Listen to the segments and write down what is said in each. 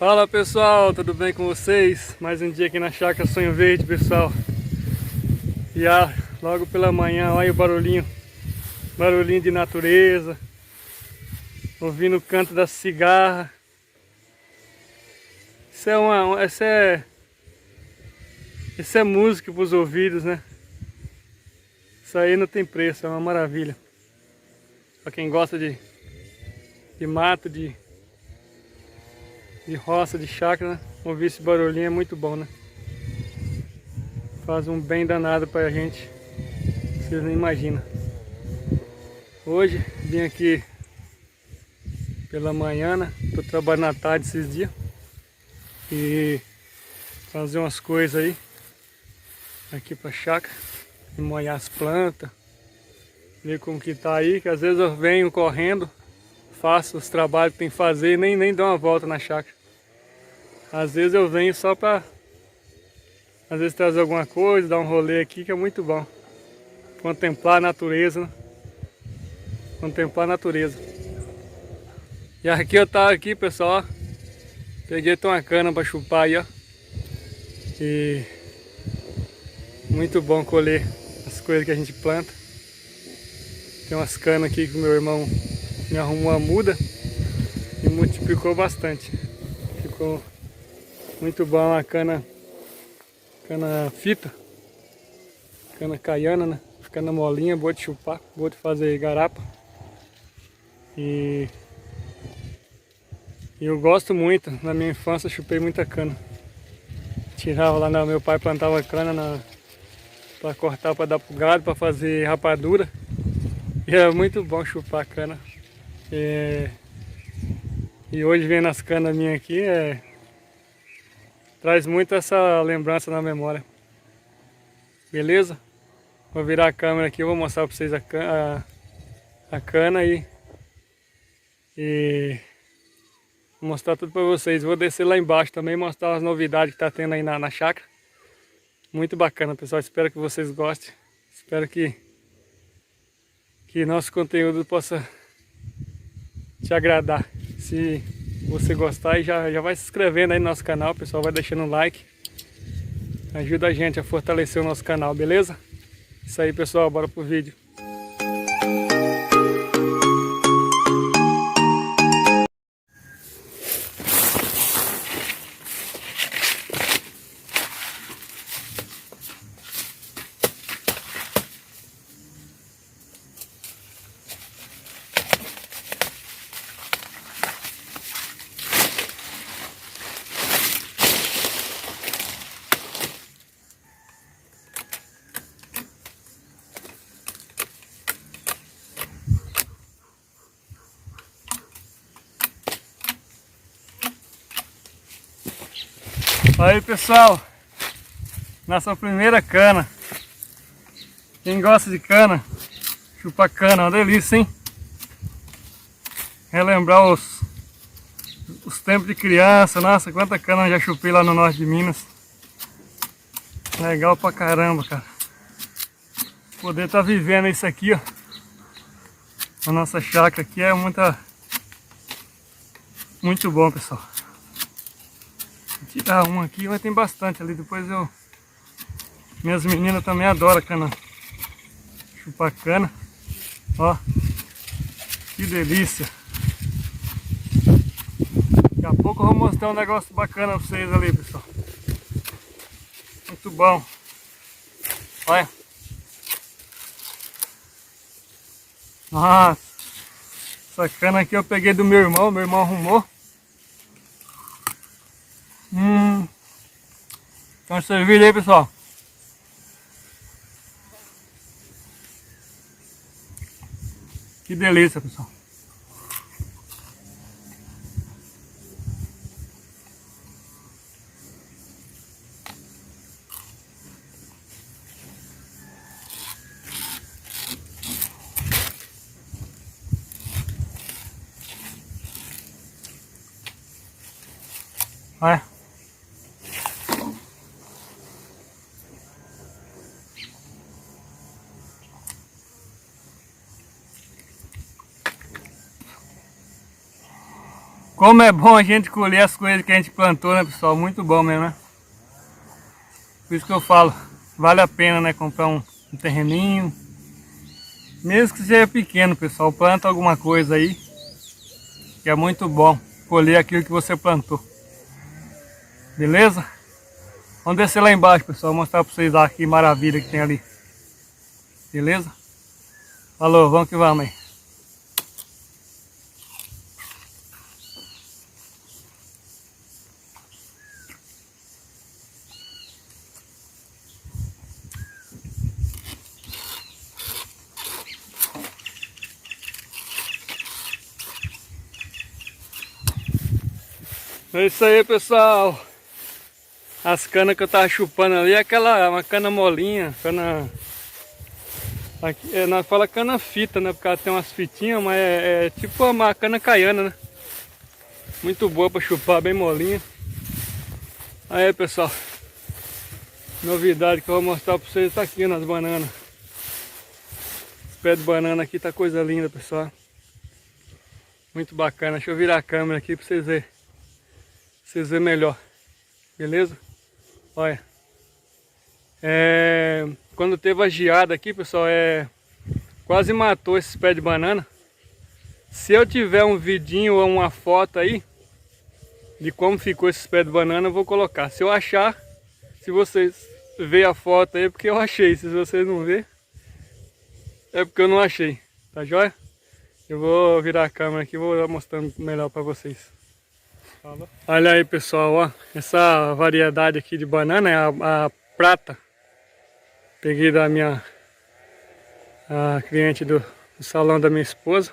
Fala pessoal, tudo bem com vocês? Mais um dia aqui na Chácara Sonho Verde, pessoal. E logo pela manhã, olha o barulhinho de natureza, ouvindo o canto da cigarra. Isso é música para os ouvidos, né? Isso aí não tem preço, é uma maravilha. Para quem gosta de mato, de roça, de chácara, né? Ouvir esse barulhinho é muito bom, né? Faz um bem danado pra gente, vocês não imaginam. Hoje vim aqui pela manhã, né? Tô trabalhando à tarde esses dias e fazer umas coisas aí aqui pra chácara, molhar as plantas, ver como que tá aí, que às vezes eu venho correndo, faço os trabalhos que tem que fazer e nem dou uma volta na chácara. Às vezes eu venho só pra trazer alguma coisa, dar um rolê aqui, que é muito bom. Contemplar a natureza, né? Contemplar a natureza. E aqui eu tava aqui, pessoal, ó. Peguei uma cana pra chupar aí, ó. E muito bom colher as coisas que a gente planta. Tem umas canas aqui que o meu irmão me arrumou uma muda e multiplicou bastante. Ficou muito bom a cana fita, cana caiana, né? Fica na molinha, boa de chupar, boa de fazer garapa. E eu gosto muito, na minha infância eu chupei muita cana. Tirava lá, meu pai plantava cana para cortar, para dar pro gado, para fazer rapadura. E era muito bom chupar cana. E hoje vendo as canas minhas aqui, traz muito essa lembrança na memória. Beleza? Vou virar a câmera aqui, eu vou mostrar para vocês a cana e vou mostrar tudo para vocês. Vou descer lá embaixo também, mostrar as novidades que tá tendo aí na chácara. Muito bacana, pessoal. Espero que vocês gostem. Espero que nosso conteúdo possa te agradar. Se você gostar, já vai se inscrevendo aí no nosso canal, pessoal. Vai deixando um like. Ajuda a gente a fortalecer o nosso canal, beleza? Isso aí, pessoal. Bora pro vídeo. Aí, pessoal, nossa primeira cana. Quem gosta de cana, chupa cana, uma delícia, hein? Relembrar os tempos de criança. Nossa, quanta cana eu já chupei lá no norte de Minas. Legal pra caramba, cara. Poder estar vivendo isso aqui, ó. A nossa chácara aqui é muito bom, pessoal. Vou tirar uma aqui, mas tem bastante ali. Depois minhas meninas também adoram cana. Chupar cana. Ó. Que delícia. Daqui a pouco eu vou mostrar um negócio bacana pra vocês ali, pessoal. Muito bom. Olha. Nossa. Essa cana aqui eu peguei do meu irmão arrumou. Então servir aí, pessoal. Que delícia, pessoal. Olha. Como é bom a gente colher as coisas que a gente plantou, né, pessoal? Muito bom mesmo, né? Por isso que eu falo, vale a pena, né, comprar um terreninho. Mesmo que seja pequeno, pessoal, planta alguma coisa aí, que é muito bom colher aquilo que você plantou. Beleza? Vamos descer lá embaixo, pessoal, mostrar para vocês lá que maravilha que tem ali. Beleza? Falou, vamos que vamos aí. É isso aí, pessoal. As canas que eu tava chupando ali, uma cana molinha, cana... Aqui, nós fala cana fita, né? Porque ela tem umas fitinhas, mas é tipo uma cana caiana, né? Muito boa pra chupar, bem molinha. Aí, pessoal. Novidade que eu vou mostrar pra vocês tá aqui nas bananas. Os pés de banana aqui tá coisa linda, pessoal. Muito bacana. Deixa eu virar a câmera aqui pra vocês verem. Pra vocês verem melhor. Beleza? Olha. Quando teve a geada aqui, pessoal, quase matou esses pés de banana. Se eu tiver um vidinho ou uma foto aí de como ficou esses pés de banana, eu vou colocar. Se eu achar, se vocês verem a foto aí, é porque eu achei. Se vocês não verem, é porque eu não achei. Tá joia? Eu vou virar a câmera aqui e vou mostrando melhor para vocês. Olha aí, pessoal, ó. Essa variedade aqui de banana é a prata. Peguei da minha cliente do salão da minha esposa.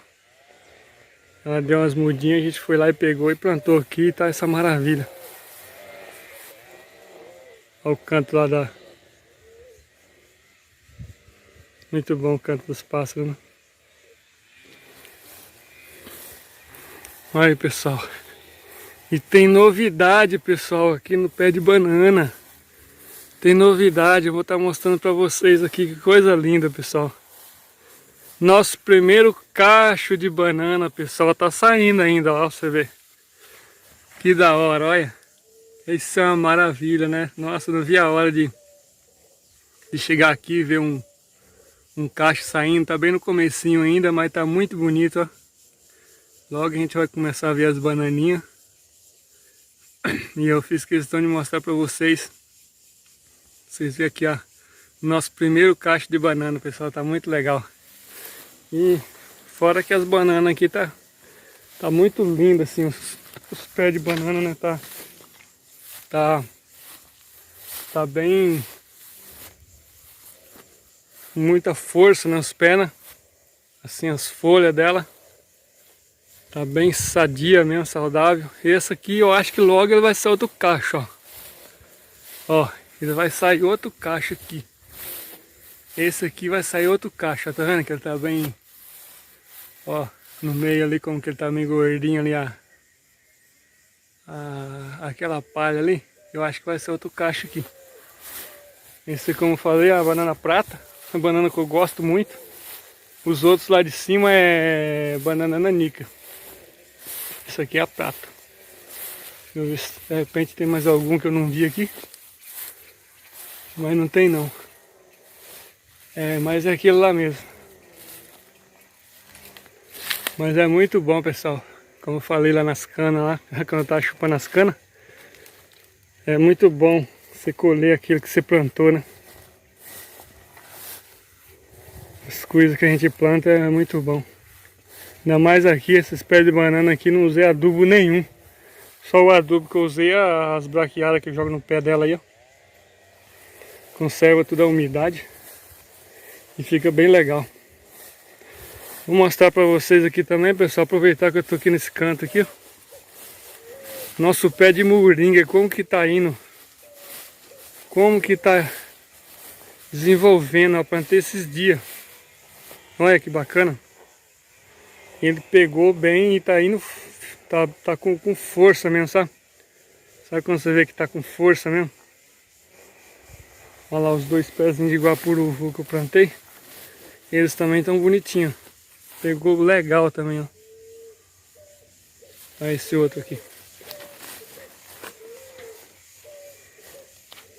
Ela deu umas mudinhas, a gente foi lá e pegou e plantou aqui e tá essa maravilha. Olha o canto lá da... Muito bom o canto dos pássaros, né? Olha aí, pessoal. E tem novidade, pessoal, aqui no pé de banana. Tem novidade, eu vou estar mostrando para vocês aqui, que coisa linda, pessoal. Nosso primeiro cacho de banana, pessoal, tá saindo ainda, ó, você vê. Que da hora, olha. Isso é uma maravilha, né? Nossa, não vi a hora de chegar aqui e ver um cacho saindo. Tá bem no comecinho ainda, mas tá muito bonito, ó. Logo a gente vai começar a ver as bananinhas. E eu fiz questão de mostrar para vocês. Vocês verem aqui, ó. Nosso primeiro cacho de banana, pessoal, tá muito legal. E fora que as bananas aqui tá muito lindo assim, os pés de banana, né? Tá bem, muita força nas pés, né? Assim, as folhas dela tá bem sadia mesmo, saudável. Esse aqui eu acho que logo ele vai ser outro cacho, ó. Ó, ele vai sair outro cacho aqui. Esse aqui vai sair outro cacho, ó, tá vendo que ele tá bem... Ó, no meio ali, como que ele tá meio gordinho ali, aquela palha ali, eu acho que vai ser outro cacho aqui. Esse, como eu falei, é a banana prata, a banana que eu gosto muito. Os outros lá de cima é banana nanica. Isso aqui é a prata. Deixa eu ver se de repente tem mais algum que eu não vi aqui. Mas não tem não. Mas é aquilo lá mesmo. Mas é muito bom, pessoal. Como eu falei lá nas canas, lá, quando eu tava chupando as canas. É muito bom você colher aquilo que você plantou, né? As coisas que a gente planta é muito bom. Ainda mais aqui, esses pés de banana aqui, não usei adubo nenhum. Só o adubo que eu usei, as braquiárias que eu jogo no pé dela aí, ó. Conserva toda a umidade. E fica bem legal. Vou mostrar para vocês aqui também, pessoal. Aproveitar que eu tô aqui nesse canto aqui, ó. Nosso pé de moringa, como que tá indo. Como que tá desenvolvendo. Eu plantei esses dias. Olha que bacana. Ele pegou bem e tá indo. Tá com força mesmo, sabe? Sabe quando você vê que tá com força mesmo? Olha lá os dois pezinhos de guapuru que eu plantei. Eles também estão bonitinhos. Pegou legal também, ó. Olha esse outro aqui.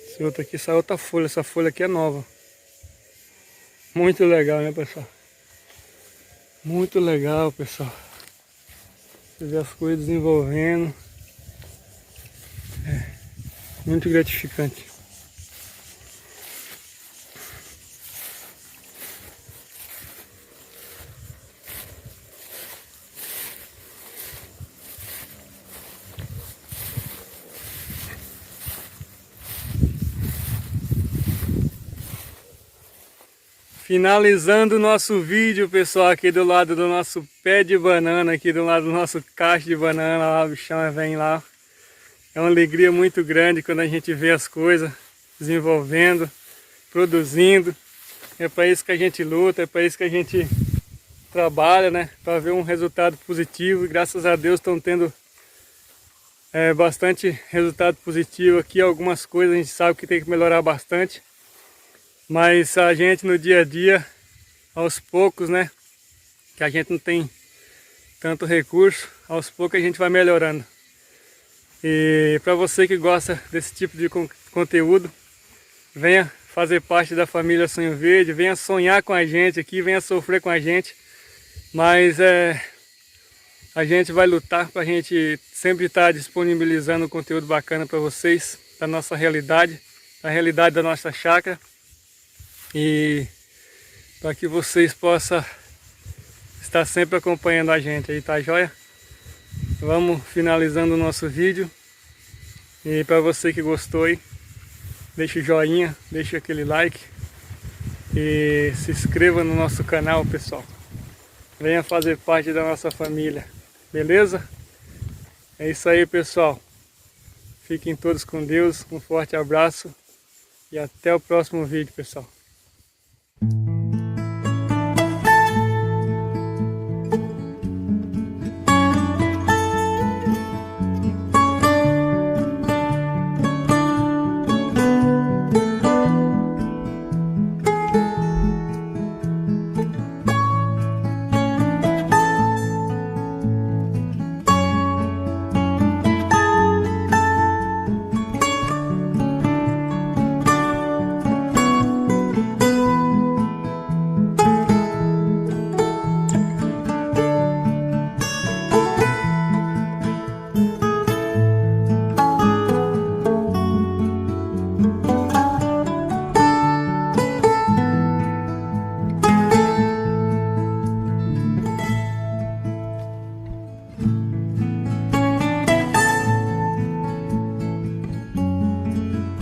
Esse outro aqui, essa outra folha. Essa folha aqui é nova. Muito legal, né, pessoal? Muito legal, pessoal. Você vê as coisas desenvolvendo. É muito gratificante. Finalizando o nosso vídeo, pessoal, aqui do lado do nosso pé de banana, aqui do lado do nosso cacho de banana, lá o bichão vem lá. É uma alegria muito grande quando a gente vê as coisas desenvolvendo, produzindo. É para isso que a gente luta, é para isso que a gente trabalha, né? Para ver um resultado positivo. E graças a Deus estão tendo bastante resultado positivo aqui. Algumas coisas a gente sabe que tem que melhorar bastante. Mas a gente no dia a dia, aos poucos, né? Que a gente não tem tanto recurso, aos poucos a gente vai melhorando. E para você que gosta desse tipo de conteúdo, venha fazer parte da família Sonho Verde, venha sonhar com a gente aqui, venha sofrer com a gente. Mas a gente vai lutar para a gente sempre estar disponibilizando conteúdo bacana para vocês, da nossa realidade, da realidade da nossa chácara. E para que vocês possam estar sempre acompanhando a gente aí, tá joia? Vamos finalizando o nosso vídeo. E para você que gostou aí, deixa o joinha, deixa aquele like e se inscreva no nosso canal, pessoal. Venha fazer parte da nossa família, beleza? É isso aí, pessoal. Fiquem todos com Deus, um forte abraço e até o próximo vídeo, pessoal.